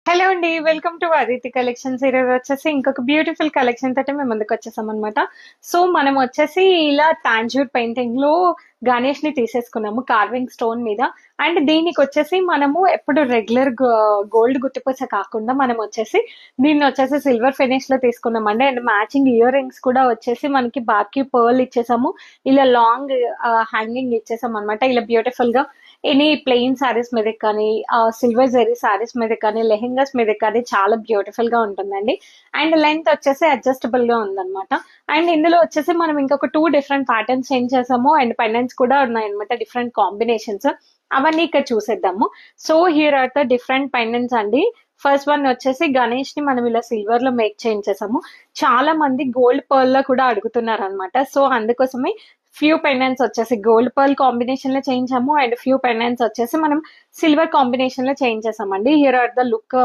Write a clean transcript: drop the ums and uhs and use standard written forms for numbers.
Hello అండి. Welcome to Aditi collections. ఈరోజు వచ్చేసి ఇంకొక బ్యూటిఫుల్ కలెక్షన్ తోటి మేము ముందుకు వచ్చేసాం అనమాట. సో మనం వచ్చేసి ఇలా టాంజూర్ పెయింటింగ్ లో గణేష్ ని తీసేసుకున్నాము కార్వింగ్ స్టోన్ మీద. అండ్ దీనికి వచ్చేసి మనము ఎప్పుడు రెగ్యులర్ గోల్డ్ గుత్తిపూస కాకుండా మనం వచ్చేసి దీన్ని వచ్చేసి సిల్వర్ ఫినిష్ లో తీసుకున్నామండి. అండ్ మ్యాచింగ్ ఇయర్ రింగ్స్ కూడా వచ్చేసి మనకి బాకీ పర్ల్ ఇచ్చేసాము. ఇలా లాంగ్ హ్యాంగింగ్ ఇచ్చేసాం అనమాట. ఇలా బ్యూటిఫుల్ గా ఎనీ ప్లెయిన్ శారీస్ మీద కానీ సిల్వర్ జరీ శారీస్ మీద కానీ లెహెంగాస్ మీద కానీ చాలా బ్యూటిఫుల్ గా ఉంటుందండి. అండ్ లెంత్ వచ్చేసి అడ్జస్టబుల్ గా ఉందన్నమాట. అండ్ ఇందులో వచ్చేసి మనం ఇంకొక 2 డిఫరెంట్ ప్యాటర్న్స్ చేంజ్ చేసాము. అండ్ పెండెంట్స్ కూడా ఉన్నాయన్నమాట, డిఫరెంట్ కాంబినేషన్స్. అవన్నీ ఇక్కడ చూసేద్దాము. So here are the different pendants అండి. ఫస్ట్ వన్ వచ్చేసి గణేష్ ని మనం ఇలా సిల్వర్ లో మేక్ చేయించేసాము. చాలా మంది గోల్డ్ పర్ల్ లో కూడా అడుగుతున్నారు అనమాట. సో అందుకోసమే ఫ్యూ పెండెంట్స్ వచ్చేసి గోల్డ్ పర్ల్ కాంబినేషన్ లో చేయించాము. అండ్ ఫ్యూ పెండెంట్స్ వచ్చేసి మనం సిల్వర్ కాంబినేషన్ లో చేయించేసామండి. Here are the look